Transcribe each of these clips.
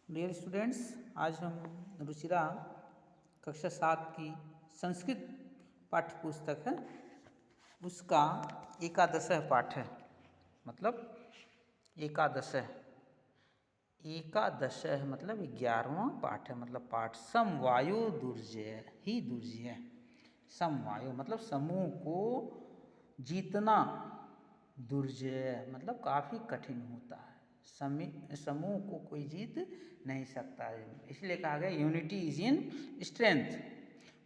Dear students, आज हम रुचिरा कक्षा 7 की संस्कृत पाठ्य पुस्तक है उसका एकादशः पाठ है। मतलब एकादशः एकादशः मतलब 11वां पाठ है। मतलब पाठ समवायो दुर्जय ही दुर्जय। समवायो मतलब समूह को जीतना, दुर्जय मतलब काफ़ी कठिन होता है। समूह को कोई जीत नहीं सकता है, इसलिए कहा गया यूनिटी इज इन स्ट्रेंथ।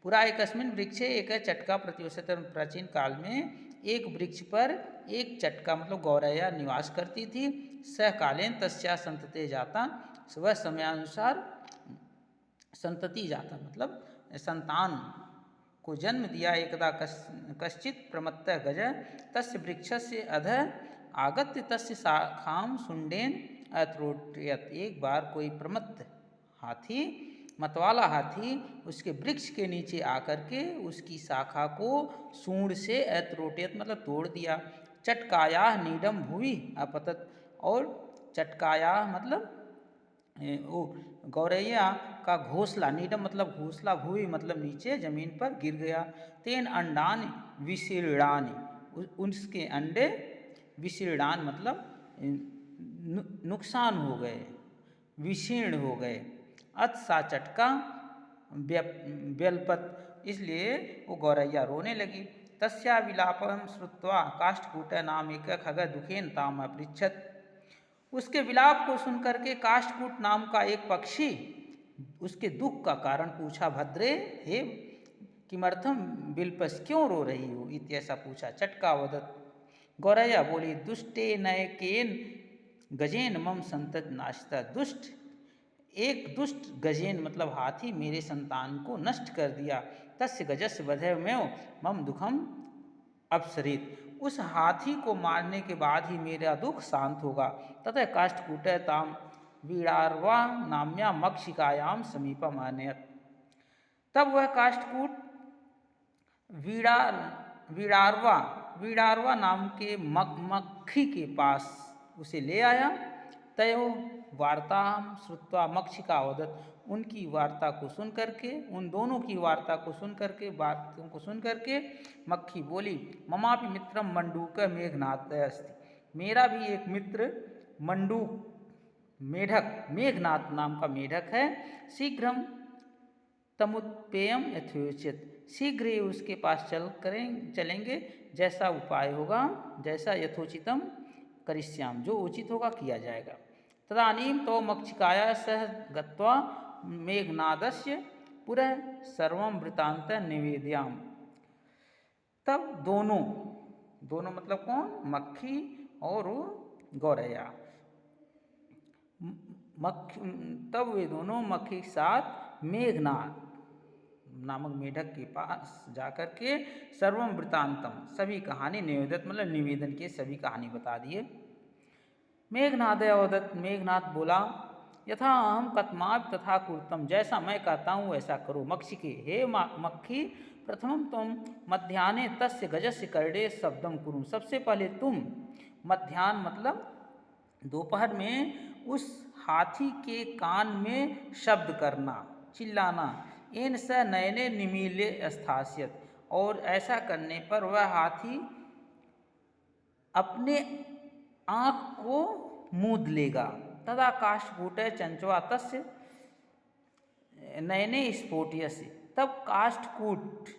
पुरा एकस्मिन् वृक्षे एक चटका प्रतिवसत। प्राचीन काल में एक वृक्ष पर एक चटका मतलब गौरैया निवास करती थी। सहकालीन तस्या संतते जाता, वह समयानुसार संतति जाता मतलब संतान को जन्म दिया। एकदा कश्चित प्रमत्तः गजः तस्य वृक्षस्य अधः आगत्य तस्य शाखां शुण्डेन अत्रोटयत्। एक बार कोई प्रमत्त हाथी, मतवाला हाथी उसके वृक्ष के नीचे आकर के उसकी शाखा को सूंड से अत्रोटयत् मतलब तोड़ दिया। चटकायाः नीडम भुवि अपतत, और चटकायाः मतलब वो गौरैया का घोंसला, नीडम मतलब घोंसला, भूवि मतलब नीचे जमीन पर गिर गया। तेन अंडान विशीर्णानि, उसके अंडे विशीर्णान मतलब नुकसान हो गए, विशीर्ण हो गए। अथ सा चटका व्यल्पत, इसलिए वो गौरैया रोने लगी। तस्या विलापं श्रुत्वा काष्ठकूटः नाम एक खगः दुखेन ताम अपृच्छत्। उसके विलाप को सुनकर के काष्ठकूट नाम का एक पक्षी उसके दुख का कारण पूछा। भद्रे, हे किमर्थम विल्पस, क्यों रो रही हो, इत्यैसा पूछा। चटका वदत, गौरैया बोली, दुष्टे नयकेन गजेन मम संतत नाशिता। एक दुष्ट गजेन मतलब हाथी मेरे संतान को नष्ट कर दिया। तस्य गजस्य वधेमेव मम दुखम अपसरित, उस हाथी को मारने के बाद ही मेरा दुख शांत होगा। ततः काष्ठकूटः ताम वीणार्वा नाम्या मक्षिकायाम समीपम आनयत्। तब वह काष्ठकूट वीणार्वा नाम के मक्खी के पास उसे ले आया। तयो वार्ताम श्रुत्वा मक्षिका वदत, उनकी वार्ता को सुन करके, उन दोनों की वार्ता को सुन करके, बातों को सुन करके मक्खी बोली, ममापि मित्रम मंडूक मेघनाद अस्ति, मेरा भी एक मित्र मंडूक मेढक मेघनाद नाम का मेढक है। शीघ्रम तमुत्पेयम यथोचित, शीघ्र ही उसके पास चलेंगे, जैसा उपाय होगा, जैसा यथोचितम करिष्याम, जो उचित होगा किया जाएगा। तदानीं तो मक्षिकाया सह गत्वा मेघनादस्य पुरः सर्वं वृत्तान्तं निवेदयाम। तब दोनों मतलब कौन, मक्खी और गौरैया, तब वे दोनों मक्खी के साथ मेघनाद नामक मेढक के पास जाकर के सर्वम वृत्तांतम सभी कहानी निवेदित मतलब निवेदन के सभी कहानी बता दिए। मेघनाद अवदत, मेघनाद बोला, यथा अहम कथमाप तथा कुरुतम, जैसा मैं कहता हूँ वैसा करो। मक्षिके, हे मक्खी, प्रथमम तुम मध्याह्ने तस्य गजस्य कर्णे शब्दम कुरु, सबसे पहले तुम मध्याह्न मतलब दोपहर में उस हाथी के कान में शब्द करना, चिल्लाना। इन स नयने निमीले स्थास्यत, और ऐसा करने पर वह हाथी अपने आँख को मूंद लेगा। तदा काष्ठकूटः चंचवा तस्य नयने स्फोटयसि, तब काष्ठकूट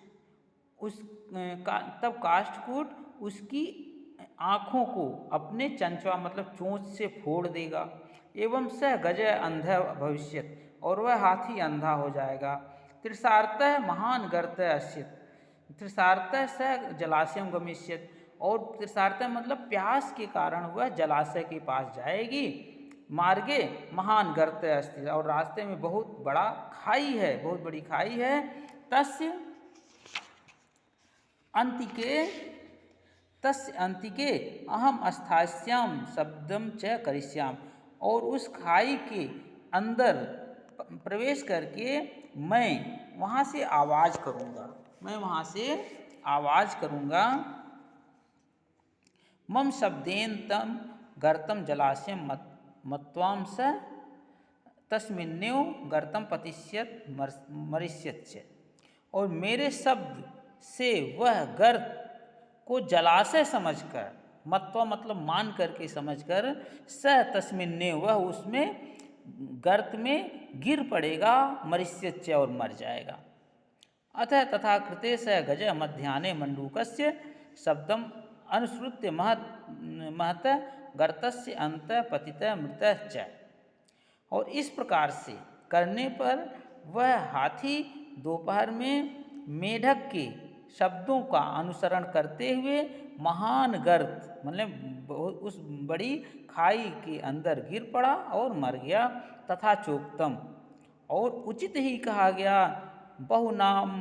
उसकी आँखों को अपने चंचवा मतलब चोंच से फोड़ देगा। एवं सह गज अंधा भविष्यत, और वह हाथी अंधा हो जाएगा। तृषार्तः महान गर्तः अस्यत, तृषार्तः सह जलाशयम गमिष्यत, और तृषार्तः मतलब प्यास के कारण वह जलाशय के पास जाएगी। मार्गे महान गर्तः अस्ति, और रास्ते में बहुत बड़ा खाई है, बहुत बड़ी खाई है। तस्य अंतिके अहम स्थास्याम शब्दम च करिष्याम, और उस खाई के अंदर प्रवेश करके मैं वहाँ से आवाज़ करूँगा, मम शब्देन तम गर्तम जलाशयम मत्वाम स तस्मिन्नेव गर्तम पतिष्यत मरिष्यत च। और मेरे शब्द से वह गर्त को जलाशय समझकर, मत्वा मतलब मान करके समझकर, स तस्मिन्ने वह उसमें गर्त में गिर पड़ेगा, मरिष्यत च और मर जाएगा। अतः तथा कृते स गज मध्याह्ने मंडूकस्य शब्दम अनुसृत्य महत गर्तस्य अंत पतित मृत च। और इस प्रकार से करने पर वह हाथी दोपहर में मेढक के शब्दों का अनुसरण करते हुए महान गर्त मतलब उस बड़ी खाई के अंदर गिर पड़ा और मर गया। तथा चोक्तम और उचित ही कहा गया, बहुनाम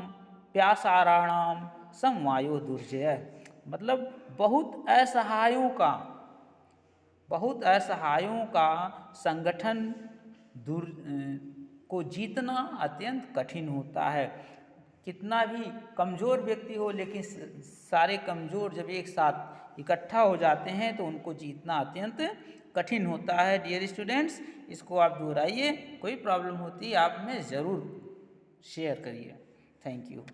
प्यासाराणाम समवायो दुर्जय, मतलब बहुत असहायों का संगठन को जीतना अत्यंत कठिन होता है। कितना भी कमज़ोर व्यक्ति हो, लेकिन सारे कमज़ोर जब एक साथ इकट्ठा हो जाते हैं तो उनको जीतना अत्यंत कठिन होता है। डियर स्टूडेंट्स, इसको आप दोहराइए, कोई प्रॉब्लम होती है आप में ज़रूर शेयर करिए। Thank you.